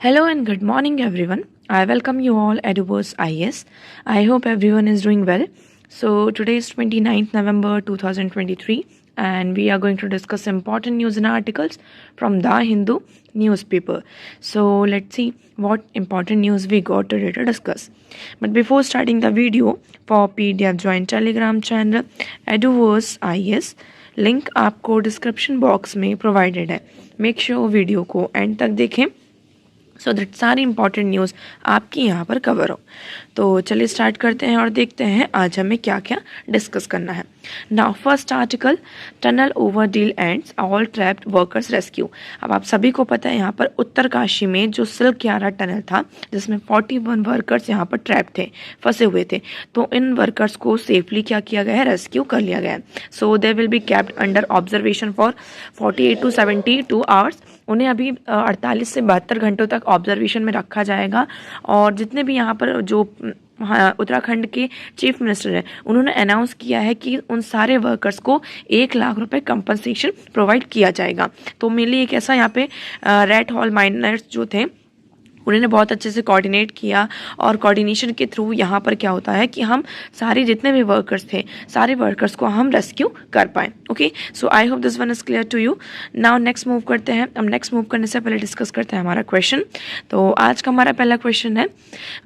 Hello and good morning, everyone. I welcome you all at Eduverse IS. I hope everyone is doing well. So, today is 29th November 2023, and we are going to discuss important news and articles from The Hindu newspaper. So, let's see what important news we got today to discuss. But before starting the video, for PDF join Telegram channel Eduverse IS. Link आपको description box में provided है. Make sure video को and तक देखें so that सारी important news आपकी यहाँ पर कवर हो. तो चलिए स्टार्ट करते हैं और देखते हैं आज हमें क्या क्या डिस्कस करना है. Now first article, tunnel over deal ends all trapped workers rescue. अब आप सभी को पता है यहाँ पर उत्तरकाशी में जो सिल्क यारा टनल था जिसमें 41 वर्कर्स यहाँ पर ट्रैप थे, फंसे हुए थे. तो इन वर्कर्स को सेफली क्या किया गया है, रेस्क्यू कर लिया गया है. So they will be kept under observation for 48 to 72 hours. उन्हें अभी 48 से 72 घंटों तक ऑब्जर्वेशन में रखा जाएगा. और जितने भी यहाँ पर जो उत्तराखंड के चीफ मिनिस्टर हैं उन्होंने अनाउंस किया है कि उन सारे वर्कर्स को 1 लाख रुपए कंपनसेशन प्रोवाइड किया जाएगा. तो मेनली एक ऐसा यहाँ पे रेड हॉल माइनर्स जो थे उन्होंने बहुत अच्छे से कोऑर्डिनेट किया और कोऑर्डिनेशन के थ्रू यहाँ पर क्या होता है कि हम सारे जितने भी वर्कर्स थे सारे वर्कर्स को हम रेस्क्यू कर पाएँ. Okay, so I hope this one is clear to you. Now next move करते हैं. अब नेक्स्ट मूव करने से पहले डिस्कस करते हैं हमारा क्वेश्चन. तो आज का हमारा पहला क्वेश्चन है,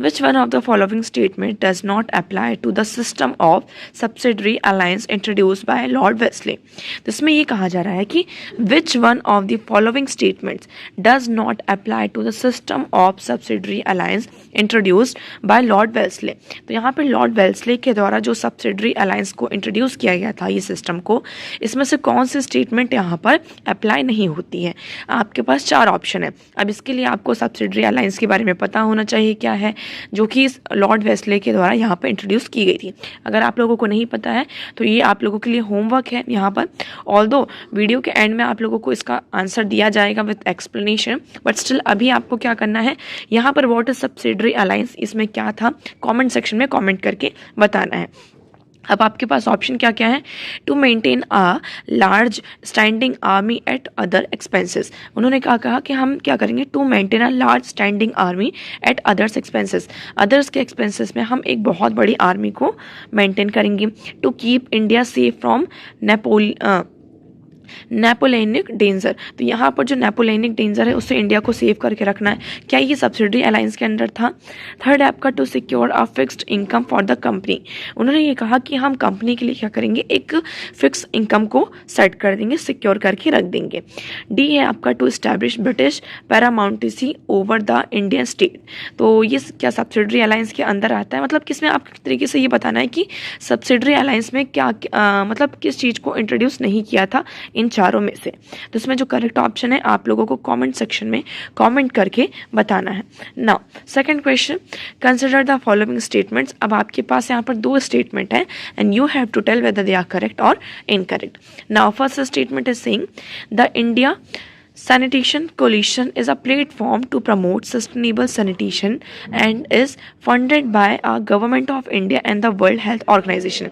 which one of the following statement does not apply to the system of subsidiary alliance introduce by Lord Wellesley. तो इसमें ये कहा जा रहा है कि which one of the following statements does not apply to the system of subsidiary alliance introduced by Lord Wellesley. तो यहाँ पे लॉर्ड वेल्सले के द्वारा जो सब्सिडरी अलायंस को इंट्रोड्यूस किया गया था ये सिस्टम को, इसमें से कौन सी स्टेटमेंट यहाँ पर अप्लाई नहीं होती है. आपके पास 4 ऑप्शन है. अब इसके लिए आपको सब्सिडरी अलायंस के बारे में पता होना चाहिए क्या है, जो कि लॉर्ड वेल्सले के द्वारा यहाँ पर इंट्रोड्यूस की गई थी. अगर आप लोगों को नहीं पता है तो ये आप लोगों के लिए होमवर्क है यहाँ पर. ऑल्दो वीडियो के एंड में आप लोगों को इसका आंसर दिया जाएगा विद एक्सप्लेनेशन, बट स्टिल अभी आपको क्या करना है, यहाँ पर व्हाट इज सब्सिडरी अलायंस, इसमें क्या था, कमेंट सेक्शन में कमेंट करके बताना है. अब आपके पास ऑप्शन क्या क्या है, to maintain a large standing army at other expenses. उन्होंने कहा कि हम क्या करेंगे, to maintain a large standing army at others expenses. Others के एक्सपेंसेस में हम एक बहुत बड़ी आर्मी को मेंटेन करेंगे. To keep India safe from Napoleonic danger. तो यहाँ पर जो नेपोलियनिक डेंजर है उससे इंडिया को सेव करके रखना है. क्या ये सब्सिडरी अलायंस के अंदर था. थर्ड है आपका, to secure a fixed income for the company. उन्होंने ये कहा कि हम कंपनी के लिए क्या करेंगे, एक फिक्स इनकम को सेट कर देंगे, सिक्योर करके रख देंगे. डी है आपका, to establish British paramountcy over the Indian state. तो ये क्या सब्सिडरी अलायंस के अंदर आता है, मतलब किसमें आपके तरीके से ये बताना है कि सब्सिडरी अलायंस में क्या मतलब किस चीज़ को इंट्रोड्यूस नहीं किया था इन चारों में से. तो इसमें जो करेक्ट ऑप्शन है आप लोगों को कमेंट सेक्शन में कमेंट करके बताना है. Now second question, consider the following statements. अब आपके पास यहाँ पर 2 स्टेटमेंट है and you have to tell whether they are correct और incorrect. Now first statement is saying the India Sanitation Coalition is a platform to promote sustainable sanitation and is funded by a government of India and the World Health Organization.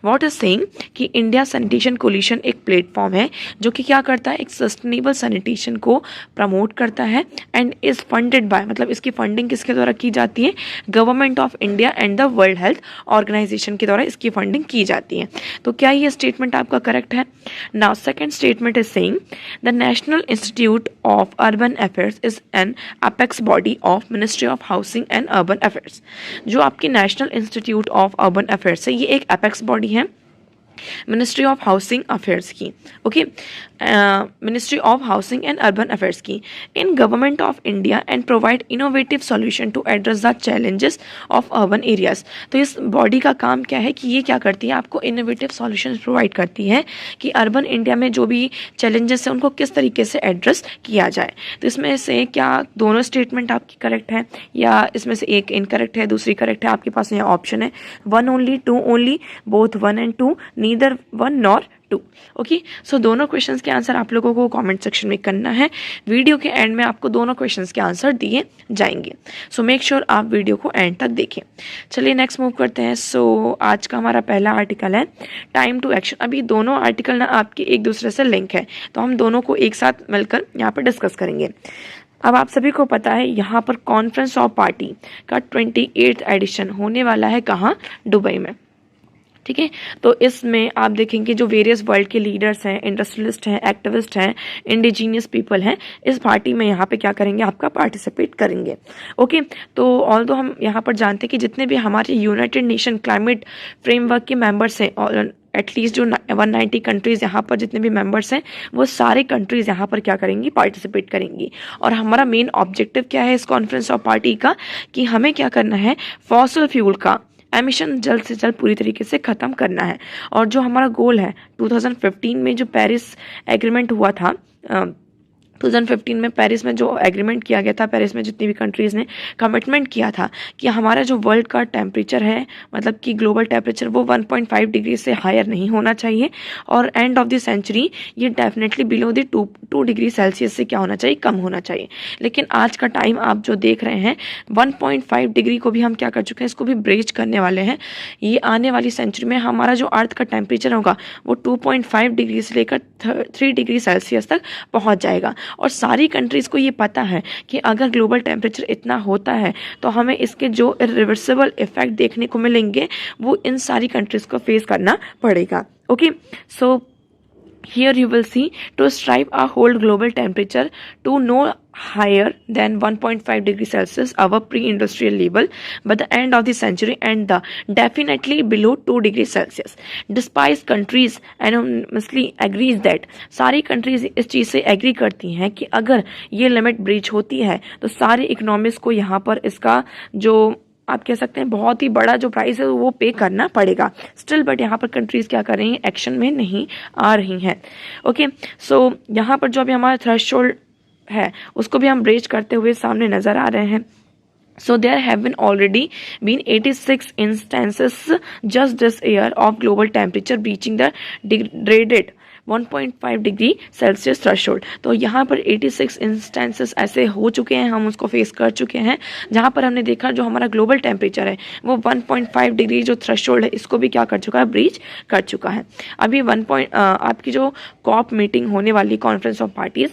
What is saying कि India Sanitation Coalition एक platform है जो कि क्या करता है, एक sustainable sanitation को प्रमोट करता है एंड इज फंडेड बाय, मतलब इसकी फंडिंग किसके द्वारा की जाती है, Government of India and the World Health Organization के द्वारा इसकी फंडिंग की जाती है. तो क्या ये स्टेटमेंट आपका करेक्ट है. Now second statement is saying the national Institute of Urban Affairs is an apex body of Ministry of Housing and Urban Affairs. जो आपकी national institute of urban affairs है ये एक अपेक्स बॉडी है ministry of housing affairs की. Okay, ministry of housing and urban affairs की in government of India and provide innovative solution to address the challenges of urban areas. तो इस body का काम क्या है कि ये क्या करती है, आपको इनोवेटिव सॉल्यूशन प्रोवाइड करती है कि अर्बन इंडिया में जो भी चैलेंजेस हैं उनको किस तरीके से एड्रेस किया जाए. तो इसमें से क्या दोनों स्टेटमेंट आपकी करेक्ट है या इसमें से एक इनकरेक्ट है, दूसरी करेक्ट है. आपके पास यहाँ ऑप्शन है 1 only, 2 only, both 1 and 2, neither 1 nor 2. Okay, so दोनों क्वेश्चंस के आंसर आप लोगों को कमेंट सेक्शन में करना है. वीडियो के एंड में आपको दोनों क्वेश्चंस के आंसर दिए जाएंगे. सो मेक श्योर आप वीडियो को एंड तक देखें. चलिए नेक्स्ट मूव करते हैं. सो आज का हमारा पहला आर्टिकल है टाइम टू एक्शन. अभी दोनों आर्टिकल ना आपके एक दूसरे से लिंक है तो हम दोनों को एक साथ मिलकर यहाँ पर डिस्कस करेंगे. अब आप सभी को पता है यहाँ पर कॉन्फ्रेंस ऑफ पार्टी का 28th एडिशन होने वाला है, कहाँ? दुबई में। ठीक है, तो इसमें आप देखेंगे जो वेरियस वर्ल्ड के लीडर्स हैं, इंडस्ट्रियलिस्ट हैं, एक्टिविस्ट हैं, इंडिजीनियस पीपल हैं, इस पार्टी में यहाँ पे क्या करेंगे? आपका पार्टिसिपेट करेंगे। ओके, तो ऑल्दो हम यहाँ पर जानते हैं कि जितने भी हमारे यूनाइटेड नेशन क्लाइमेट फ्रेमवर्क के मेंबर्स हैं और एटलीस्ट जो 190 कंट्रीज़ यहाँ पर जितने भी मेंबर्स हैं वो सारे कंट्रीज़ यहाँ पर क्या करेंगी? पार्टिसिपेट करेंगी। और हमारा मेन ऑब्जेक्टिव क्या है इस कॉन्फ्रेंस ऑफ पार्टी का? कि हमें क्या करना है? फॉसिल फ्यूल का एमिशन जल्द से जल्द पूरी तरीके से ख़त्म करना है। और जो हमारा गोल है 2015 में जो पेरिस एग्रीमेंट हुआ था, 2015 में पेरिस में जो एग्रीमेंट किया गया था, पेरिस में जितनी भी कंट्रीज़ ने कमिटमेंट किया था कि हमारा जो वर्ल्ड का टेम्परेचर है, मतलब कि ग्लोबल टेम्परेचर, वो 1.5 डिग्री से हायर नहीं होना चाहिए और एंड ऑफ द सेंचुरी ये definitely below the 2 degree Celsius से क्या होना चाहिए? कम होना चाहिए। लेकिन आज का टाइम आप जो देख रहे हैं 1.5 डिग्री को भी हम क्या कर चुके हैं? इसको भी ब्रेच करने वाले हैं। ये आने वाली सेंचुरी में हमारा जो अर्थ का टेम्परेचर होगा वो 2.5 डिग्री से लेकर 3 डिग्री सेल्सियस तक पहुँच जाएगा। और सारी कंट्रीज़ को ये पता है कि अगर ग्लोबल टेम्परेचर इतना होता है तो हमें इसके जो इरिवर्सिबल इफेक्ट देखने को मिलेंगे वो इन सारी कंट्रीज़ को फेस करना पड़ेगा। Okay, so here you will see to strive a hold global temperature to no higher than 1.5 degree Celsius our pre-industrial level by the end of the century and the definitely below 2 degree Celsius. Despite countries unanimously agrees that सारी countries इस चीज़ से agree करती हैं कि अगर ये limit breach होती है तो सारी इकोनॉमिक्स को यहाँ पर इसका जो आप कह सकते हैं बहुत ही बड़ा जो प्राइस है वो पे करना पड़ेगा। स्टिल बट यहाँ पर कंट्रीज़ क्या कर रही हैं? एक्शन में नहीं आ रही हैं। ओके, सो यहाँ पर जो अभी हमारा थ्रेशोल्ड है उसको भी हम ब्रेच करते हुए सामने नज़र आ रहे हैं। So there have already been 86 instances just this year of global temperature breaching the degraded 1.5 degree Celsius threshold. तो यहाँ पर 86 इंस्टेंसेस ऐसे हो चुके हैं, हम उसको फेस कर चुके हैं, जहाँ पर हमने देखा जो हमारा ग्लोबल टेम्परेचर है वो 1.5 डिग्री जो थ्रेशोल्ड है इसको भी क्या कर चुका है? ब्रीच कर चुका है। अभी आपकी जो कॉप मीटिंग होने वाली कॉन्फ्रेंस ऑफ पार्टीज़,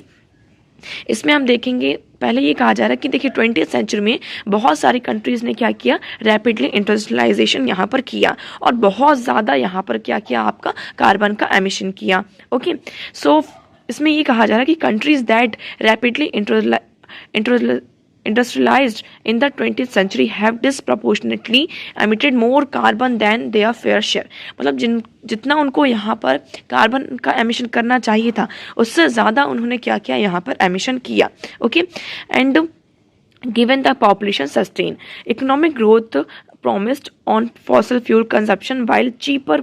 इसमें हम देखेंगे पहले ये कहा जा रहा है कि देखिए 20th सेंचुरी में बहुत सारी कंट्रीज़ ने क्या किया? रैपिडली इंडस्ट्रियलाइजेशन यहाँ पर किया और बहुत ज़्यादा यहाँ पर क्या किया? आपका कार्बन का एमिशन किया। ओके, सो इसमें ये कहा जा रहा है कि countries that rapidly industrialized in the 20th century have disproportionately emitted more carbon than their fair share। मतलब जितना उनको यहाँ पर कार्बन का एमिशन करना चाहिए था उससे ज़्यादा उन्होंने क्या किया? यहाँ पर एमिशन किया। Okay, and given the population sustain economic growth promised on fossil fuel consumption while cheaper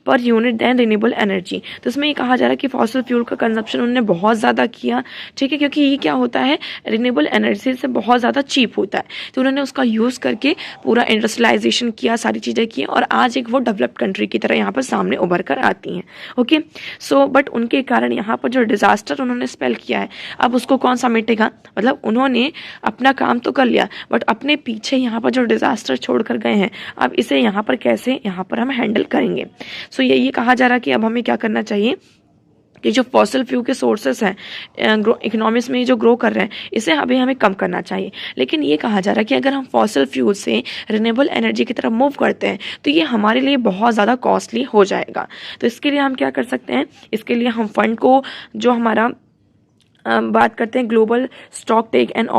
पर यूनिट दैन रिन्यूएबल एनर्जी। तो इसमें ये कहा जा रहा है कि फॉसिल फ्यूल का कंजप्शन उन्होंने बहुत ज़्यादा किया, ठीक है, क्योंकि ये क्या होता है? रिन्यूएबल एनर्जी से बहुत ज़्यादा चीप होता है, तो उन्होंने उसका यूज़ करके पूरा इंडस्ट्रियलाइजेशन किया, सारी चीज़ें की और आज एक वो डेवलप्ड कंट्री की तरह यहाँ पर सामने उभर कर आती हैं। ओके, सो बट उनके कारण यहाँ पर जो डिज़ास्टर उन्होंने स्पेल किया है अब उसको कौन सा मिटेगा? मतलब उन्होंने अपना काम तो कर लिया बट अपने पीछे यहाँ पर जो डिज़ास्टर छोड़ कर गए हैं अब इसे यहाँ पर कैसे यहाँ पर हम हैंडल करेंगे? सो ये कहा जा रहा है कि अब हमें क्या करना चाहिए कि जो फॉसिल फ्यूल के सोर्सेस हैं इकोनॉमिक्स में जो ग्रो कर रहे हैं इसे अभी हमें कम करना चाहिए। लेकिन ये कहा जा रहा है कि अगर हम फॉसिल फ्यूल से रिन्यूएबल एनर्जी की तरफ मूव करते हैं तो ये हमारे लिए बहुत ज़्यादा कॉस्टली हो जाएगा। तो इसके लिए हम क्या कर सकते हैं? इसके लिए हम फंड को जो हमारा बात करते हैं global stock take and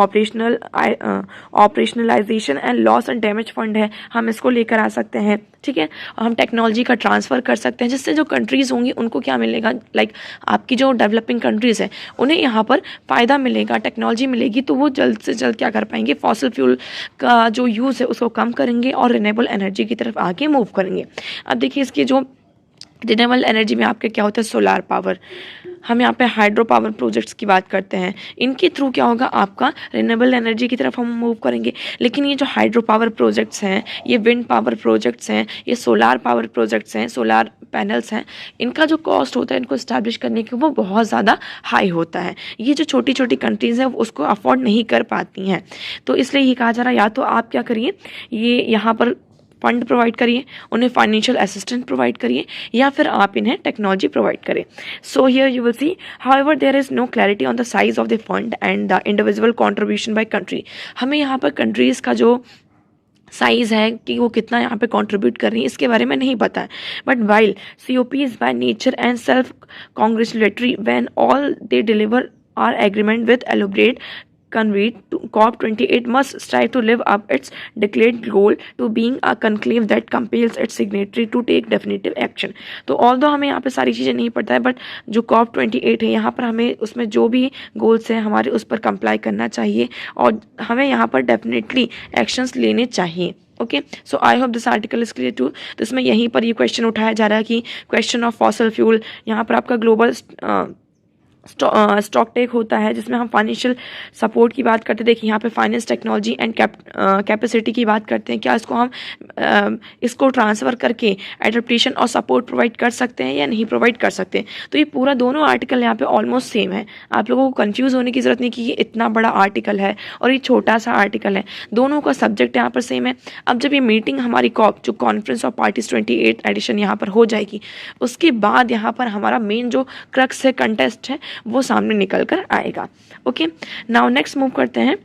operationalization and loss and damage fund है, हम इसको लेकर आ सकते हैं। ठीक है, हम टेक्नोलॉजी का ट्रांसफ़र कर सकते हैं जिससे जो कंट्रीज़ होंगी उनको क्या मिलेगा? लाइक आपकी जो डेवलपिंग कंट्रीज़ हैं उन्हें यहाँ पर फ़ायदा मिलेगा, टेक्नोलॉजी मिलेगी, तो वो जल्द से जल्द क्या कर पाएंगे? फॉसिल फ्यूल का जो यूज़ है उसको कम करेंगे और रिन्यूएबल एनर्जी की तरफ आगे मूव करेंगे। अब देखिए इसकी जो रिन्यूएबल एनर्जी में आपके क्या होता है? सोलार पावर, हम यहाँ पे हाइड्रो पावर प्रोजेक्ट्स की बात करते हैं, इनके थ्रू क्या होगा? आपका रिन्यूएबल एनर्जी की तरफ हम मूव करेंगे। लेकिन ये जो हाइड्रो पावर प्रोजेक्ट्स हैं, ये विंड पावर प्रोजेक्ट्स हैं, ये सोलार पावर प्रोजेक्ट्स हैं, सोलार पैनल्स हैं, इनका जो कॉस्ट होता है इनको इस्टेब्लिश करने के वो बहुत ज़्यादा हाई होता है। ये जो छोटी छोटी कंट्रीज़ हैं उसको अफोर्ड नहीं कर पाती हैं। तो इसलिए ये कहा जा रहा है या तो आप क्या करिए, ये यहाँ पर फंड प्रोवाइड करिए, उन्हें फाइनेंशियल असिस्टेंस प्रोवाइड करिए, या फिर आप इन्हें टेक्नोलॉजी प्रोवाइड करें. So here you will see however there is no clarity on the size of the fund and the individual contribution by country. हमें यहाँ पर कंट्रीज़ का जो साइज़ है कि वो कितना यहाँ पे कंट्रीब्यूट कर रही है इसके बारे में नहीं पता है. But while COP is by nature and self congratulatory when all they deliver are agreement with elaborate convened to COP28 must strive to live up its declared goal to being a conclave that compels its signatory to take definitive action. तो although हमें यहाँ पे सारी चीज़ें नहीं पता है, but जो COP28 है यहाँ पर हमें उसमें जो भी गोल्स हैं हमारे उस पर कंप्लाई करना चाहिए और हमें यहाँ पर डेफिनेटली एक्शंस लेने चाहिए. Okay, so I hope this article is clear to. तो इसमें यहीं पर ये क्वेश्चन उठाया जा रहा है कि क्वेश्चन ऑफ फॉसल फ्यूल, यहाँ पर आपका ग्लोबल स्टॉक टेक होता है जिसमें हम फाइनेंशियल सपोर्ट की बात करते हैं. देखिए यहाँ पे फाइनेंस टेक्नोलॉजी एंड कैपेसिटी की बात करते हैं. क्या इसको हम इसको ट्रांसफ़र करके एडेप्टेशन और सपोर्ट प्रोवाइड कर सकते हैं या नहीं प्रोवाइड कर सकते हैं. तो ये पूरा दोनों आर्टिकल यहाँ पे ऑलमोस्ट सेम है. आप लोगों को कंफ्यूज होने की ज़रूरत नहीं कि ये इतना बड़ा आर्टिकल है और ये छोटा सा आर्टिकल है. दोनों का सब्जेक्ट यहाँ पर सेम है. अब जब ये मीटिंग हमारी कॉप जो conference of parties 28th addition यहाँ पर हो जाएगी, उसके बाद यहाँ पर हमारा मेन जो क्रक्स है, कंटेस्ट है, वो सामने निकल कर आएगा. ओके, नाउ नेक्स्ट मूव करते हैं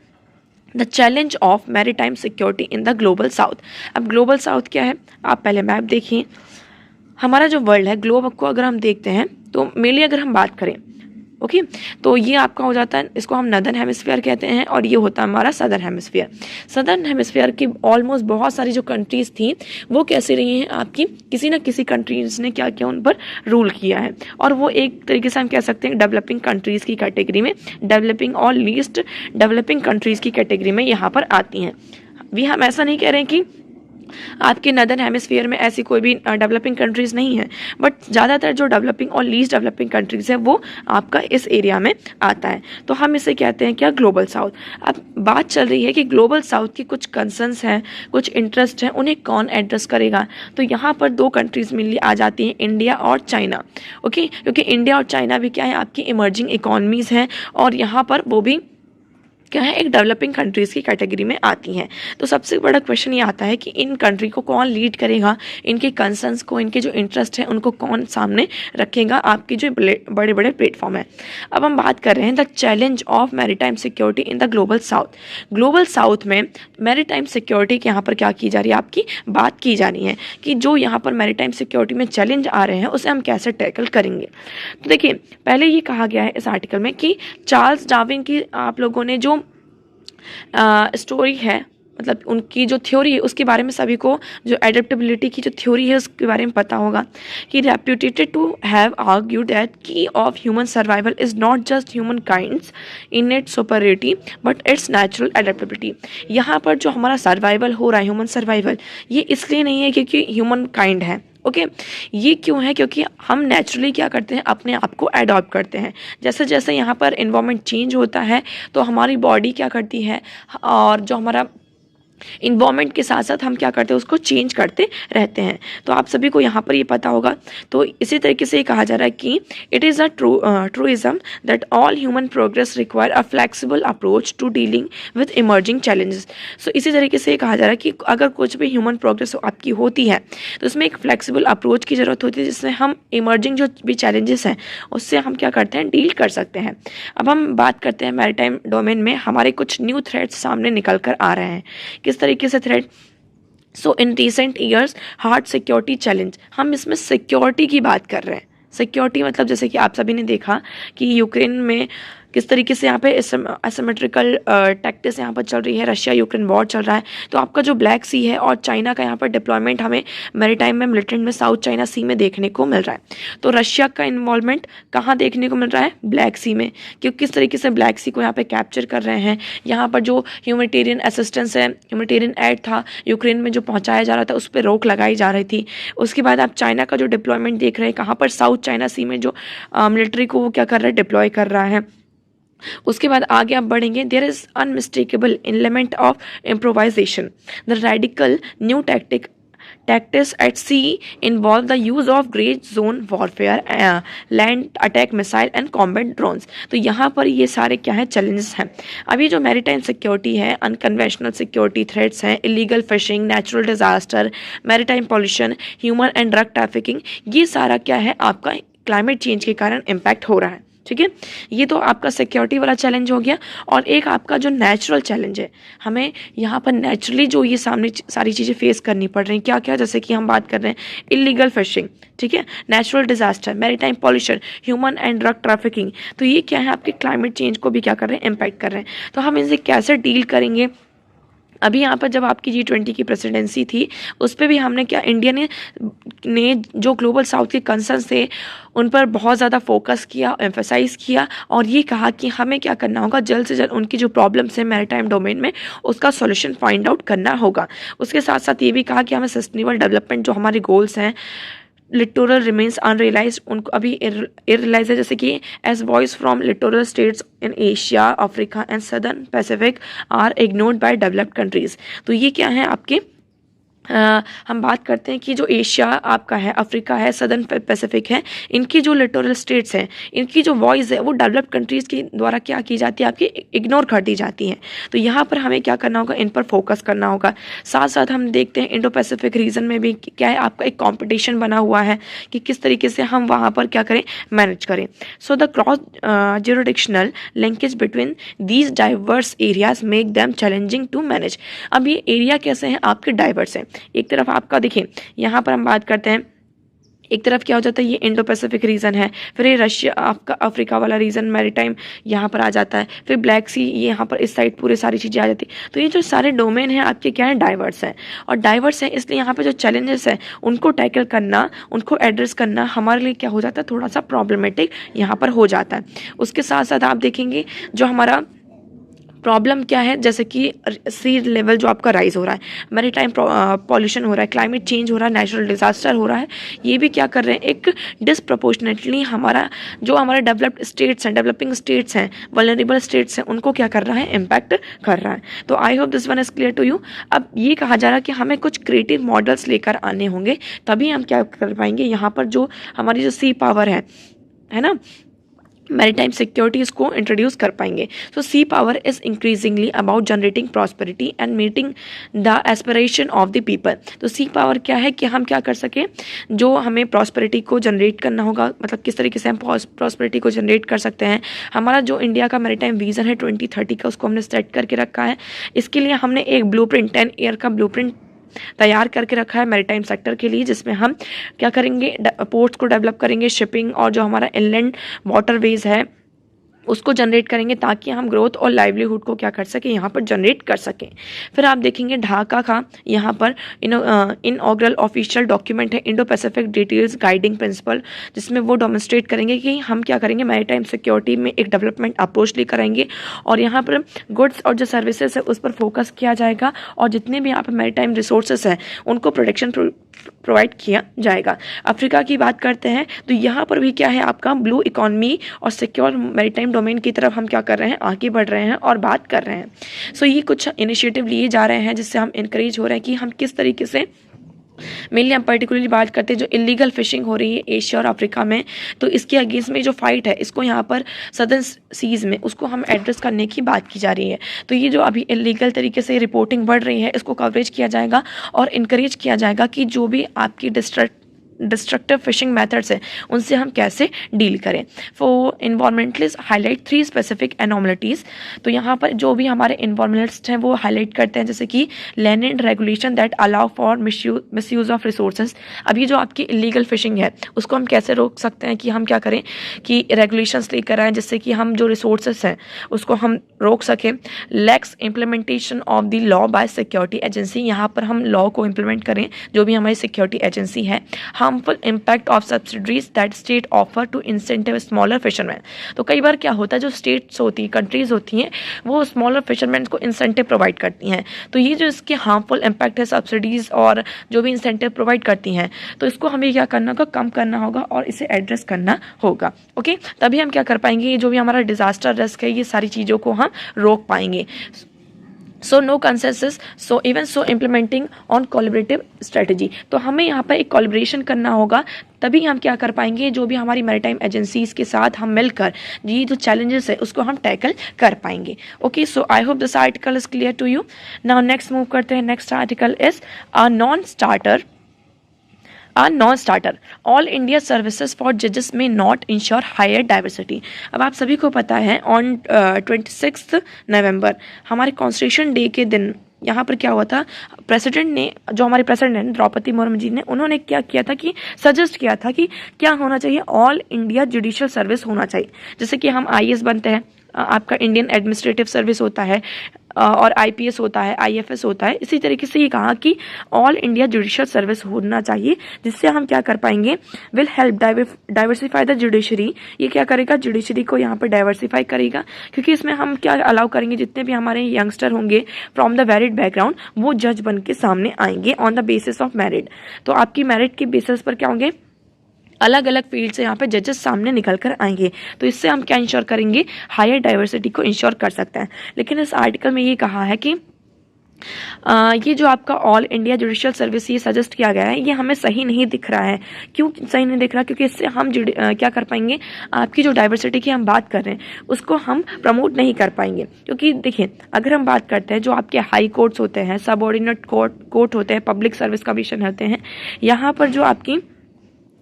the challenge of maritime security in the global south. अब ग्लोबल साउथ क्या है, आप पहले मैप देखिए. हमारा जो वर्ल्ड है, ग्लोब को अगर हम देखते हैं तो मेनली अगर हम बात करें, ओके, तो ये आपका हो जाता है, इसको हम नदर्न हेमिस्फीयर कहते हैं और ये होता है हमारा सदर्न हेमिस्फीयर. सदर्न हेमिस्फीयर की ऑलमोस्ट बहुत सारी जो कंट्रीज़ थी वो कैसे रही हैं आपकी, किसी न किसी कंट्रीज़ ने क्या किया, उन पर रूल किया है और वो एक तरीके से हम कह सकते हैं डेवलपिंग कंट्रीज़ की कैटेगरी में, डेवलपिंग और लीस्ट डेवलपिंग कंट्रीज़ की कैटेगरी में यहाँ पर आती हैं. हम ऐसा नहीं कह रहे हैं कि आपके नदर्न हेमिस्फीयर में ऐसी कोई भी डेवलपिंग कंट्रीज़ नहीं है, बट ज़्यादातर जो डेवलपिंग और लीस्ट डेवलपिंग कंट्रीज़ है वो आपका इस एरिया में आता है. तो हम इसे कहते हैं क्या, ग्लोबल साउथ. अब बात चल रही है कि ग्लोबल साउथ की कुछ कंसर्न्स हैं, कुछ इंटरेस्ट हैं, उन्हें कौन एड्रेस करेगा. तो यहाँ पर दो कंट्रीज़ मिलनी आ जाती हैं, इंडिया और चाइना. ओके, क्योंकि इंडिया और चाइना भी क्या है, आपकी इमर्जिंग इकॉनमीज़ हैं और यहाँ पर वो भी क्या है, एक डेवलपिंग कंट्रीज़ की कैटेगरी में आती हैं. तो सबसे बड़ा क्वेश्चन ये आता है कि इन कंट्री को कौन लीड करेगा, इनके कंसर्न्स को, इनके जो इंटरेस्ट हैं उनको कौन सामने रखेगा, आपकी जो बड़े बड़े प्लेटफॉर्म है. अब हम बात कर रहे हैं the challenge of maritime security in the global south. Global south में मैरीटाइम सिक्योरिटी के यहाँ पर क्या की जा रही है, आपकी बात की जा रही है कि जो यहाँ पर मैरीटाइम सिक्योरिटी में चैलेंज आ रहे हैं उसे हम कैसे टैकल करेंगे. तो देखिए, पहले ये कहा गया है इस आर्टिकल में कि चार्ल्स डार्विन की आप लोगों ने जो स्टोरी है, मतलब उनकी जो थ्योरी है उसके बारे में सभी को, जो एडेप्टेबिलिटी की जो थ्योरी है उसके बारे में पता होगा कि reputed to have argued that key of human survival is not just human kinds in its superiority but its natural adaptability. यहाँ पर जो हमारा सर्वाइवल हो रहा है, ह्यूमन सर्वाइवल, ये इसलिए नहीं है क्योंकि ह्यूमन काइंड है. ओके, ये क्यों है, क्योंकि हम नेचुरली क्या करते हैं, अपने आप को अडॉप्ट करते हैं. जैसे जैसे यहाँ पर इन्वायरमेंट चेंज होता है तो हमारी बॉडी क्या करती है, और जो हमारा इन्वायरमेंट के साथ साथ हम क्या करते हैं, उसको चेंज करते रहते हैं. तो आप सभी को यहाँ पर ये पता होगा. तो इसी तरीके से कहा जा रहा है कि it is a truism that all human progress require a flexible approach to dealing with emerging challenges. So इसी तरीके से कहा जा रहा है कि अगर कुछ भी ह्यूमन प्रोग्रेस आपकी होती है तो उसमें एक फ्लेक्सिबल अप्रोच की ज़रूरत होती है जिससे हम इमर्जिंग जो भी चैलेंजेस हैं उससे हम क्या करते हैं, डील कर सकते हैं. अब हम बात करते हैं मैरीटाइम डोमेन में हमारे कुछ न्यू थ्रेट्स सामने निकल कर आ रहे हैं. किस तरीके से threat, so in recent years hard security challenge. हम इसमें सिक्योरिटी की बात कर रहे हैं. सिक्योरिटी मतलब जैसे कि आप सभी ने देखा कि यूक्रेन में किस तरीके से यहाँ पे एसिमेट्रिकल टैक्टिक्स यहाँ पर चल रही है, रशिया यूक्रेन वॉर चल रहा है. तो आपका जो ब्लैक सी है और चाइना का यहाँ पर डिप्लॉयमेंट हमें मैरीटाइम में, मिलिटेंट में साउथ चाइना सी में देखने को मिल रहा है. तो रशिया का इन्वॉल्वमेंट कहाँ देखने को मिल रहा है, ब्लैक सी में, क्योंकि किस तरीके से ब्लैक सी को यहाँ पे कैप्चर कर रहे हैं. यहाँ पर जो ह्यूमैनिटेरियन असिस्टेंस है, ह्यूमैनिटेरियन एड था यूक्रेन में जो पहुँचाया जा रहा था, उस पर रोक लगाई जा रही थी. उसके बाद आप चाइना का जो डिप्लॉयमेंट देख रहे हैं, कहाँ पर साउथ चाइना सी में जो मिलिट्री को वो क्या कर रहा है, डिप्लॉय कर रहा है. उसके बाद आगे आप बढ़ेंगे, there is unmistakable element of improvisation, the radical new tactics at sea involve the use of grey zone warfare, land attack missile and combat drones। तो यहाँ पर ये सारे क्या है चैलेंजेस हैं। अभी जो मैरीटाइम सिक्योरिटी है, अनकन्वेंशनल सिक्योरिटी थ्रेट्स हैं, illegal fishing, natural disaster, maritime pollution, human and drug trafficking, ये सारा क्या है आपका क्लाइमेट चेंज के कारण इम्पैक्ट हो रहा है। ठीक है, ये तो आपका सिक्योरिटी वाला चैलेंज हो गया। और एक आपका जो नेचुरल चैलेंज है, हमें यहाँ पर नेचुरली जो ये सामने सारी चीज़ें फेस करनी पड़ रही हैं, क्या क्या, जैसे कि हम बात कर रहे हैं इलीगल फिशिंग, ठीक है, natural disaster, maritime pollution, human and drug trafficking. तो ये क्या है आपके क्लाइमेट चेंज को भी क्या कर रहे हैं, इम्पैक्ट कर रहे हैं। तो हम इनसे कैसे डील करेंगे। अभी यहाँ पर जब आपकी G20 की प्रेसिडेंसी थी, उस पर भी हमने क्या, इंडिया ने जो ग्लोबल साउथ के कंसर्न्स थे उन पर बहुत ज़्यादा फोकस किया, एम्फेसाइज किया और ये कहा कि हमें क्या करना होगा, जल्द से जल्द उनकी जो प्रॉब्लम्स हैं मैरीटाइम डोमेन में उसका सॉल्यूशन फाइंड आउट करना होगा। उसके साथ साथ ये भी कहा कि हमें सस्टेनेबल डेवलपमेंट जो हमारे गोल्स हैं, लिटोरल रिमेन्स अनरियलाइज्ड, उनको अभी इररियलाइज है, जैसे कि as voice from littoral states in Asia, Africa and southern Pacific are ignored by developed countries. तो ये क्या है आपके हम बात करते हैं कि जो एशिया आपका है, अफ्रीका है, सदर्न पैसिफिक है, इनकी जो लिटोरल स्टेट्स हैं, इनकी जो वॉइस है वो डेवलप्ड कंट्रीज़ के द्वारा क्या की जाती है, आपकी इग्नोर कर दी जाती है। तो यहाँ पर हमें क्या करना होगा, इन पर फोकस करना होगा। साथ साथ हम देखते हैं इंडो पैसिफिक रीजन में भी क्या है आपका एक कॉम्पिटिशन बना हुआ है कि किस तरीके से हम वहाँ पर क्या करें, मैनेज करें। So the cross jurisdictional linkage between these diverse areas make them challenging to manage. अब ये एरिया कैसे हैं आपके, डाइवर्स हैं। एक तरफ आपका देखिए यहाँ पर हम बात करते हैं, एक तरफ क्या हो जाता है, ये इंडो पैसिफिक रीजन है, फिर ये रशिया आपका अफ्रीका वाला रीजन मैरीटाइम यहाँ पर आ जाता है, फिर ब्लैक सी ये यहाँ पर इस साइड पूरे सारी चीज़ें आ जाती है। तो ये जो सारे डोमेन हैं आपके क्या है, डाइवर्स हैं। और डाइवर्स हैं इसलिए यहाँ पर जो चैलेंजेस हैं उनको टैकल करना, उनको एड्रेस करना हमारे लिए क्या हो जाता है, थोड़ा सा प्रॉब्लमेटिक यहाँ पर हो जाता है। उसके साथ साथ आप देखेंगे जो हमारा प्रॉब्लम क्या है, जैसे कि सी लेवल जो आपका राइज हो रहा है, मैरीटाइम पॉल्यूशन हो रहा है, क्लाइमेट चेंज हो रहा है, नेचुरल डिजास्टर हो रहा है, ये भी क्या कर रहे हैं, एक डिसप्रपोर्शनेटली हमारा जो हमारे डेवलप्ड स्टेट्स हैं, डेवलपिंग स्टेट्स हैं, वल्नरेबल स्टेट्स हैं, उनको क्या कर रहा है, इम्पैक्ट कर रहा है। तो I hope this one is clear to you. अब ये कहा जा रहा है कि हमें कुछ क्रिएटिव मॉडल्स लेकर आने होंगे, तभी हम क्या कर पाएंगे, यहाँ पर जो हमारी जो सी पावर है ना, मैरीटाइम सिक्योरिटीज़ को इंट्रोड्यूस कर पाएंगे। So sea power is increasingly about generating prosperity and meeting the aspiration of the people. तो सी पावर क्या है कि हम क्या कर सकें, जो हमें प्रॉस्पेरिटी को जनरेट करना होगा, मतलब किस तरीके से हम प्रॉस्पेरिटी को जनरेट कर सकते हैं। हमारा जो इंडिया का मैरीटाइम विजन है 2030 का, उसको हमने सेट करके रखा है। इसके लिए हमने एक ब्लूप्रिंट 10 ईयर का ब्लूप्रिंट तैयार करके रखा है मैरीटाइम सेक्टर के लिए, जिसमें हम क्या करेंगे, पोर्ट्स को डेवलप करेंगे, शिपिंग और जो हमारा इनलैंड वाटरवेज है उसको जनरेट करेंगे, ताकि हम ग्रोथ और लाइवलीहुड को क्या कर सकें, यहाँ पर जनरेट कर सकें। फिर आप देखेंगे ढाका का यहाँ पर इनऑग्रल ऑफिशियल डॉक्यूमेंट है, Indo Pacific details guiding principal, जिसमें वो डेमोन्स्ट्रेट करेंगे कि हम क्या करेंगे, मैरीटाइम सिक्योरिटी में एक डेवलपमेंट अप्रोच लेकर आएंगे और यहाँ पर गुड्स और जो सर्विसेज है उस पर फोकस किया जाएगा, और जितने भी यहाँ पर मैरीटाइम रिसोर्सेज हैं उनको प्रोटेक्शन प्रोवाइड किया जाएगा। अफ्रीका की बात करते हैं तो यहाँ पर भी क्या है आपका ब्लू इकोनॉमी और सिक्योर मैरीटाइम डोमेन की तरफ हम क्या कर रहे हैं, आगे बढ़ रहे हैं और बात कर रहे हैं। सो ये कुछ इनिशिएटिव लिए जा रहे हैं जिससे हम इनकरेज हो रहे हैं कि हम किस तरीके से, मेनली हम पर्टिकुलरली बात करते हैं जो इलीगल फिशिंग हो रही है एशिया और अफ्रीका में, तो इसके अगेंस्ट में जो फाइट है इसको यहाँ पर सदर्न सीज में उसको हम एड्रेस करने की बात की जा रही है। तो ये जो अभी इलीगल तरीके से रिपोर्टिंग बढ़ रही है इसको कवरेज किया जाएगा और इनकरेज किया जाएगा कि जो भी आपकी डिस्ट्रक्टिव फिशिंग मेथड्स हैं उनसे हम कैसे डील करें। For environmentalist highlight 3 specific anomalies. तो यहाँ पर जो भी हमारे इन्वायरमेंटलिस्ट हैं वो हाईलाइट करते हैं, जैसे कि land and regulation that allow for misuse of resources. अभी जो आपकी इलीगल फिशिंग है उसको हम कैसे रोक सकते हैं, कि हम क्या करें कि रेगुलेशंस लेकर आएँ जिससे कि हम जो रिसोर्सेज हैं उसको हम रोक सकें। Lakhs implementation of the law by security agency, यहाँ पर हम लॉ को इम्प्लीमेंट करें जो भी हमारी सिक्योरिटी एजेंसी है। Harmful impact of subsidies that state offer to incentive smaller fisherman. तो कई बार क्या होता है, जो स्टेट्स होती हैं, कंट्रीज होती हैं, वो स्मॉलर फिशरमैन को इंसेंटिव प्रोवाइड करती हैं। तो ये जो इसके हार्मफुल इम्पैक्ट है सब्सिडीज और जो भी इंसेंटिव प्रोवाइड करती हैं, तो इसको हमें क्या करना होगा, कम करना होगा और इसे एड्रेस करना होगा। ओके, तभी हम क्या कर पाएंगे, जो भी हमारा डिजास्टर रिस्क है ये सारी चीज़ों को हम रोक पाएंगे। So no consensus, so even so implementing on collaborative strategy. तो हमें यहाँ पर एक कोलैबोरेशन करना होगा, तभी हम क्या कर पाएंगे, जो भी हमारी मैरीटाइम एजेंसीज के साथ हम मिलकर ये जो चैलेंजेस है उसको हम टैकल कर पाएंगे। Okay, so I hope this article is clear to you. Now next move करते हैं। Next article is a non starter all India services for जजेस में नॉट इंश्योर हायर डाइवर्सिटी। अब आप सभी को पता है ऑन 26 नवंबर हमारे कॉन्स्टिट्यूशन डे के दिन यहाँ पर क्या हुआ था, प्रेसिडेंट ने, जो हमारे प्रेसिडेंट द्रौपदी मुर्मू जी ने, उन्होंने क्या किया था कि सजेस्ट किया था कि क्या होना चाहिए, ऑल इंडिया जुडिशियल सर्विस होना चाहिए। जैसे कि हम आईएएस बनते हैं, आपका इंडियन एडमिनिस्ट्रेटिव सर्विस होता है, और आईपीएस होता है, आईएफएस होता है। इसी तरीके से ये कहा कि ऑल इंडिया जुडिशियल सर्विस होना चाहिए, जिससे हम क्या कर पाएंगे, will help diversify the judiciary. ये क्या करेगा, जुडिशरी को यहाँ पर डाइवर्सिफाई करेगा, क्योंकि इसमें हम क्या अलाउ करेंगे, जितने भी हमारे यंगस्टर होंगे फ्रॉम द वेरिड बैकग्राउंड, वो जज बन के सामने आएंगे on the basis of merit. तो आपकी मेरिट के बेसिस पर क्या होंगे, अलग अलग फील्ड से यहाँ पे जजेस सामने निकल कर आएंगे। तो इससे हम क्या इंश्योर करेंगे, हायर डाइवर्सिटी को इंश्योर कर सकते हैं। लेकिन इस आर्टिकल में ये कहा है कि ये जो आपका ऑल इंडिया जुडिशियल सर्विस ये सजेस्ट किया गया है, ये हमें सही नहीं दिख रहा है। क्यों सही नहीं दिख रहा, क्योंकि इससे हम क्या कर पाएंगे, आपकी जो डाइवर्सिटी की हम बात कर रहे हैं उसको हम प्रमोट नहीं कर पाएंगे। क्योंकि देखिए, अगर हम बात करते हैं जो आपके हाई कोर्ट्स होते हैं, सबऑर्डिनेट कोर्ट होते हैं, पब्लिक सर्विस कमीशन होते हैं, यहाँ पर जो आपकी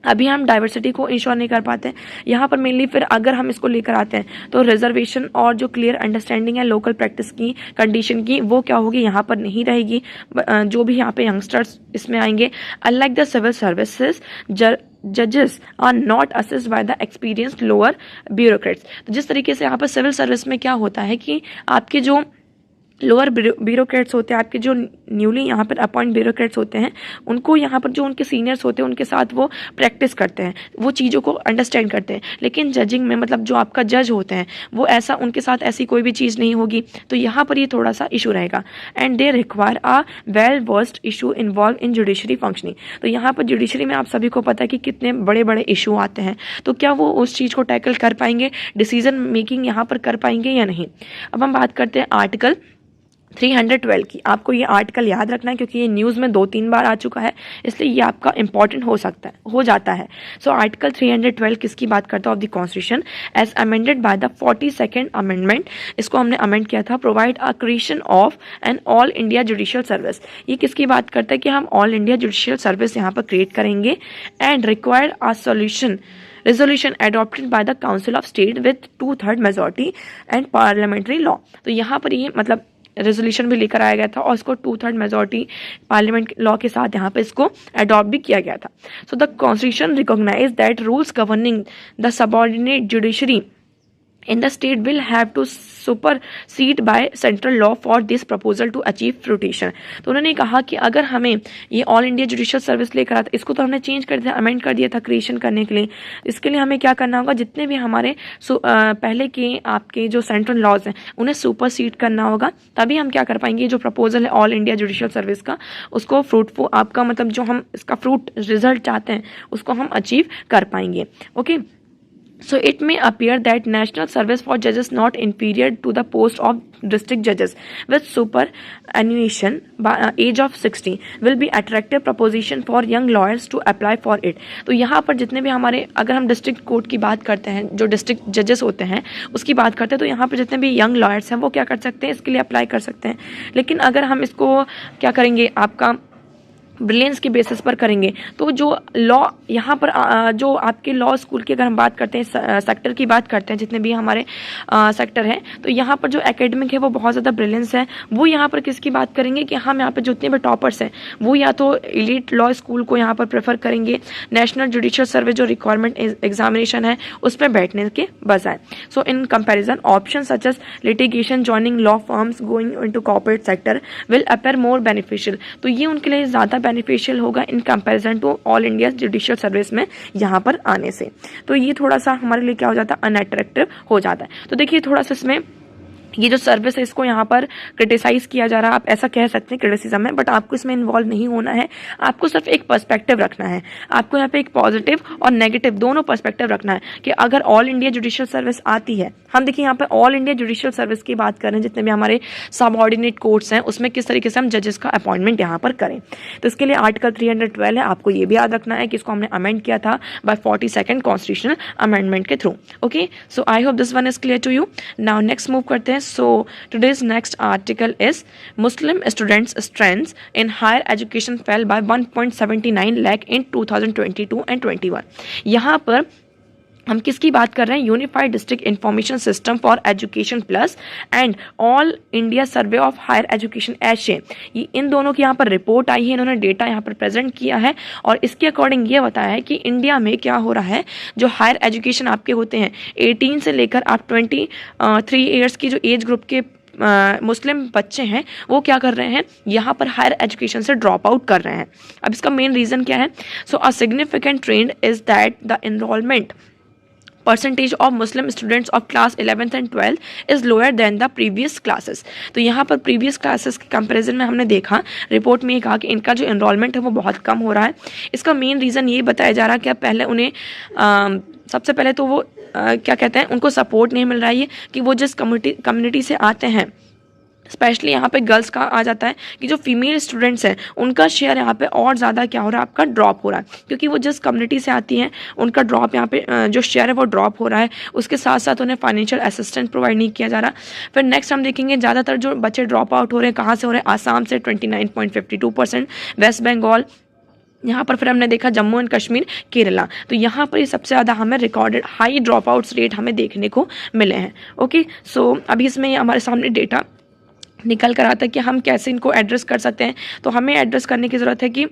अभी हम डाइवर्सिटी को इंश्योर नहीं कर पाते हैं। यहाँ पर मेनली फिर अगर हम इसको लेकर आते हैं तो रिजर्वेशन और जो क्लियर अंडरस्टैंडिंग है लोकल प्रैक्टिस की, कंडीशन की, वो क्या होगी, यहाँ पर नहीं रहेगी। जो भी यहाँ पे यंगस्टर्स इसमें आएंगे, अनलाइक द सिविल सर्विसेज, जजेस are not assist by the experienced lower bureaucrats. तो जिस तरीके से यहाँ पर सिविल सर्विस में क्या होता है कि आपके जो लोअर ब्यूरोक्रेट्स होते हैं, आपके जो न्यूली यहाँ पर अपॉइंट ब्यूरोक्रेट्स होते हैं, उनको यहाँ पर जो उनके सीनियर्स होते हैं उनके साथ वो प्रैक्टिस करते हैं, वो चीज़ों को अंडरस्टैंड करते हैं। लेकिन जजिंग में, मतलब जो आपका जज होते हैं, वो ऐसा, उनके साथ ऐसी कोई भी चीज़ नहीं होगी। तो यहाँ पर ये थोड़ा सा इशू रहेगा। And they require a well versed issue involve in judiciary functioning. तो यहाँ पर जुडिशरी में आप सभी को पता है कि कितने बड़े बड़े इशू आते हैं, तो क्या वो उस चीज़ को टैकल कर पाएंगे, डिसीजन मेकिंग यहाँ पर कर पाएंगे या नहीं। अब हम बात करते हैं आर्टिकल 312 की। आपको ये आर्टिकल याद रखना है, क्योंकि ये न्यूज़ में 2-3 बार आ चुका है, इसलिए ये आपका इंपॉर्टेंट हो जाता है। सो आर्टिकल 312 किसकी बात करता है, of the constitution as amended by the 42nd amendment. इसको हमने अमेंड किया था। Provide a creation of an all India judicial service. ये किसकी बात करता है कि हम ऑल इंडिया जुडिशियल सर्विस यहाँ पर क्रिएट करेंगे। And required a resolution adopted by the Council of State with 2/3 majority and parliamentary law। तो यहाँ पर ये मतलब रेजोल्यूशन भी लेकर आया गया था और इसको 2/3 मेजोरिटी पार्लियामेंट लॉ के साथ यहाँ पे इसको अडॉप्ट भी किया गया था। So the constitution recognize that rules governing the subordinate judiciary in the state will have to supersede by central law for this proposal to achieve fruition। तो उन्होंने कहा कि अगर हमें ये ऑल इंडिया जुडिशियल सर्विस लेकर आता, इसको तो हमने चेंज कर दिया, अमेंड कर दिया था क्रिएशन करने के लिए। इसके लिए हमें क्या करना होगा, जितने भी हमारे पहले के आपके जो सेंट्रल लॉज हैं उन्हें सुपरसीड करना होगा, तभी हम क्या कर पाएंगे, जो प्रपोजल है ऑल इंडिया जुडिशियल सर्विस का, उसको फ्रूटफुल, आपका मतलब जो हम इसका फ्रूट रिजल्ट चाहते हैं उसको हम अचीव कर पाएंगे। Okay, so it may appear that national service for judges not inferior to the post of district judges with superannuation by age of 60 will be attractive proposition for young lawyers to apply for it। तो यहाँ पर जितने भी हमारे, अगर हम district court की बात करते हैं, जो डिस्ट्रिक्ट जजेस होते हैं उसकी बात करते हैं, तो यहाँ पर जितने भी यंग लॉयर्स हैं वो क्या कर सकते हैं, इसके लिए अप्लाई कर सकते हैं। लेकिन अगर हम इसको क्या करेंगे, आपका ब्रिलियंस के बेसिस पर करेंगे, तो जो लॉ यहाँ पर जो आपके लॉ स्कूल की अगर हम बात करते हैं, सेक्टर की बात करते हैं, जितने भी हमारे सेक्टर हैं, तो यहाँ पर जो एकेडमिक है वो बहुत ज़्यादा ब्रिलियंस है। वो यहाँ पर किसकी बात करेंगे कि हम यहाँ पर जितने भी टॉपर्स हैं वो या तो एलीट लॉ स्कूल को यहाँ पर प्रेफर करेंगे, नेशनल जुडिशियल सर्विस जो रिक्वायरमेंट एग्जामिनेशन है उस पर बैठने के बजाय। So in comparison option such as litigation, joining law firms, going into corporate sector will appear more beneficial. तो ये उनके लिए ज़्यादा बेनिफिशियल होगा in comparison to all India judicial service में यहाँ पर आने से। तो ये थोड़ा सा हमारे लिए क्या हो जाता है, अनअट्रैक्टिव हो जाता है। तो देखिए थोड़ा सा इसमें ये जो सर्विस है इसको यहाँ पर क्रिटिसाइज किया जा रहा है, आप ऐसा कह सकते हैं, क्रिटिसिज्म है, बट आपको इसमें इन्वॉल्व नहीं होना है। आपको सिर्फ एक पर्सपेक्टिव रखना है, आपको यहाँ पे एक पॉजिटिव और नेगेटिव दोनों पर्सपेक्टिव रखना है कि अगर ऑल इंडिया जुडिशियल सर्विस आती है, हम देखिए यहाँ पे ऑल इंडिया जुडिशियल सर्विस की बात करें, जितने भी हमारे सबऑर्डिनेट कोर्ट्स हैं उसमें किस तरीके से हम जजेस का अपॉइंटमेंट यहाँ पर करें। तो इसके लिए आर्टिकल 312 है, आपको ये भी याद रखना है कि इसको हमने अमेंड किया था बाय 42nd कॉन्स्टिट्यूशनल अमेंडमेंट के थ्रू। Okay, so I hope this one is clear to you. Now next move करते हैं। So today's next article is Muslim students' strengths in higher education fell by 1.79 lakh in 2022 and 21। यहाँ पर हम किसकी बात कर रहे हैं? Unified district information system for education plus and all India survey of higher education AISHE, ये इन दोनों की यहाँ पर रिपोर्ट आई है, इन्होंने डेटा यहाँ पर प्रेजेंट किया है और इसके अकॉर्डिंग ये बताया है कि इंडिया में क्या हो रहा है। जो हायर एजुकेशन आपके होते हैं 18 से लेकर आप 23 ईयर्स की जो एज ग्रुप के मुस्लिम बच्चे हैं वो क्या कर रहे हैं, यहाँ पर हायर एजुकेशन से ड्रॉप आउट कर रहे हैं। अब इसका मेन रीज़न क्या है? So a significant trend is that the enrolment percentage of Muslim students of class 11th and 12th is lower than the previous classes. तो यहाँ पर प्रीवियस क्लासेस के कंपैरिजन में हमने देखा, रिपोर्ट में ये कहा कि इनका जो एनरोलमेंट है वो बहुत कम हो रहा है। इसका मेन रीज़न ये बताया जा रहा है कि पहले उन्हें सबसे पहले तो वो क्या कहते हैं, उनको सपोर्ट नहीं मिल रहा है कि वो जिस कम्युनिटी से आते हैं, स्पेशली यहाँ पे गर्ल्स का आ जाता है कि जो फीमेल स्टूडेंट्स हैं उनका शेयर यहाँ पे और ज़्यादा क्या हो रहा है, आपका ड्रॉप हो रहा है, क्योंकि वो जिस कम्युनिटी से आती हैं उनका ड्रॉप यहाँ पे जो शेयर है वो ड्रॉप हो रहा है। उसके साथ साथ उन्हें फाइनेंशियल असिस्टेंस प्रोवाइड नहीं किया जा रहा। फिर नेक्स्ट हम देखेंगे ज़्यादातर जो बच्चे ड्रॉप आउट हो रहे हैं कहाँ से हो रहे हैं, आसाम से 29.52%, वेस्ट बंगाल, यहाँ पर फिर हमने देखा जम्मू एंड कश्मीर, केरला। तो यहाँ पर ये सबसे ज़्यादा हमें recorded high drop outs rate हमें देखने को मिले हैं। ओके, सो अभी इसमें हमारे सामने डेटा निकल कर आता है कि हम कैसे इनको एड्रेस कर सकते हैं। तो हमें एड्रेस करने की ज़रूरत है कि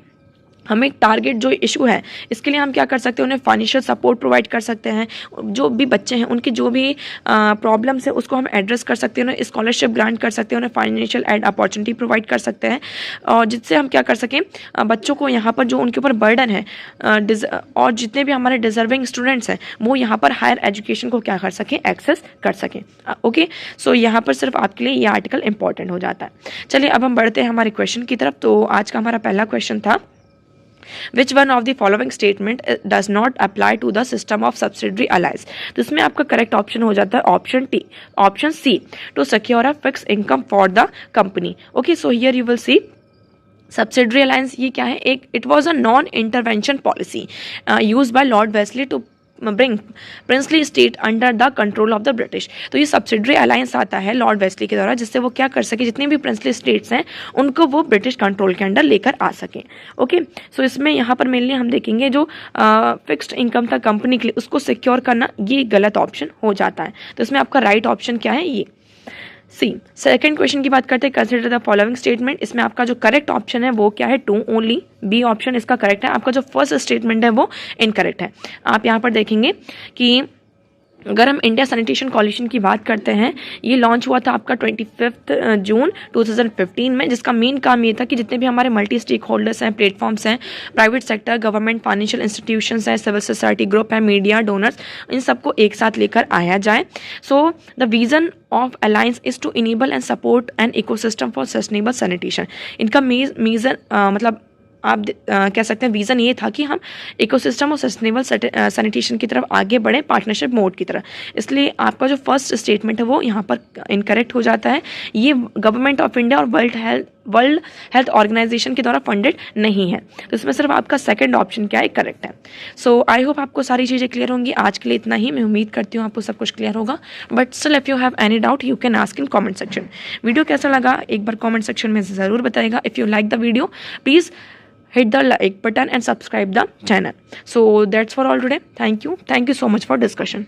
हमें टारगेट जो इशू है इसके लिए हम क्या कर सकते हैं, उन्हें फाइनेंशियल सपोर्ट प्रोवाइड कर सकते हैं। जो भी बच्चे हैं उनकी जो भी प्रॉब्लम्स है उसको हम एड्रेस कर सकते हैं, उन्हें स्कॉलरशिप ग्रांट कर सकते हैं, उन्हें फाइनेंशियल एड अपॉर्चुनिटी प्रोवाइड कर सकते हैं, और जिससे हम क्या कर सकें, बच्चों को यहाँ पर जो उनके ऊपर बर्डन है और जितने भी हमारे डिजर्विंग स्टूडेंट्स हैं वो यहाँ पर हायर एजुकेशन को क्या कर सकें, एक्सेस कर सकें। ओके, सो यहाँ पर सिर्फ आपके लिए ये आर्टिकल इंपॉर्टेंट हो जाता है। चलिए अब हम बढ़ते हैं हमारे क्वेश्चन की तरफ। तो आज का हमारा पहला क्वेश्चन था, Which one of the following statement does not apply to the system of subsidiary alliance? तो इसमें आपका करेक्ट ऑप्शन हो जाता है option C, to secure a fix income for the company. Okay, so here you will see subsidiary alliance ये क्या है, एक it was a non intervention policy use by Lord Wellesley to bring princely state under the control of the British. तो ये subsidiary alliance आता है Lord Wesley के द्वारा, जिससे वो क्या कर सके, जितनी भी प्रिंसली स्टेट्स हैं उनको वो ब्रिटिश कंट्रोल के अंडर लेकर आ सकें। ओके, सो इसमें यहाँ पर मेनली हम देखेंगे जो फिक्स्ड इनकम था कंपनी के लिए उसको सिक्योर करना, ये गलत ऑप्शन हो जाता है। तो इसमें आपका राइट ऑप्शन क्या है, ये सी। सेकंड क्वेश्चन की बात करते हैं, कंसीडर द फॉलोइंग स्टेटमेंट। इसमें आपका जो करेक्ट ऑप्शन है वो क्या है, टू ओनली, बी ऑप्शन इसका करेक्ट है। आपका जो फर्स्ट स्टेटमेंट है वो इनकरेक्ट है। आप यहाँ पर देखेंगे कि अगर हम इंडिया सैनिटेशन कॉलिशन की बात करते हैं, ये लॉन्च हुआ था आपका 25 जून 2015 में, जिसका मेन काम ये था कि जितने भी हमारे मल्टी स्टेक होल्डर्स हैं, प्लेटफॉर्म्स हैं, private sector, government, financial institutions हैं, सिविल सोसाइटी ग्रुप है, मीडिया, डोनर्स, इन सबको एक साथ लेकर आया जाए। So the vision of alliance is to enable and support an ecosystem for sustainable sanitation. इनका मेजर मतलब आप कह सकते हैं विज़न ये था कि हम इकोसिस्टम और सस्टेनेबल सैनिटेशन की तरफ आगे बढ़े, पार्टनरशिप मोड की तरफ। इसलिए आपका जो फर्स्ट स्टेटमेंट है वो यहाँ पर इनकरेक्ट हो जाता है। ये गवर्नमेंट ऑफ इंडिया और वर्ल्ड हेल्थ ऑर्गेनाइजेशन के द्वारा फंडेड नहीं है। तो इसमें सिर्फ आपका सेकंड ऑप्शन क्या है, करेक्ट है। सो आई होप आपको सारी चीज़ें क्लियर होंगी। आज के लिए इतना ही, मैं उम्मीद करती हूँ आपको सब कुछ क्लियर होगा। But still if you have any doubt you can ask in comment section. Video कैसा लगा एक बार कॉमेंट सेक्शन में ज़रूर बताइएगा। If you like the video please hit the like button and subscribe the channel. So that's for all today. Thank you so much for discussion.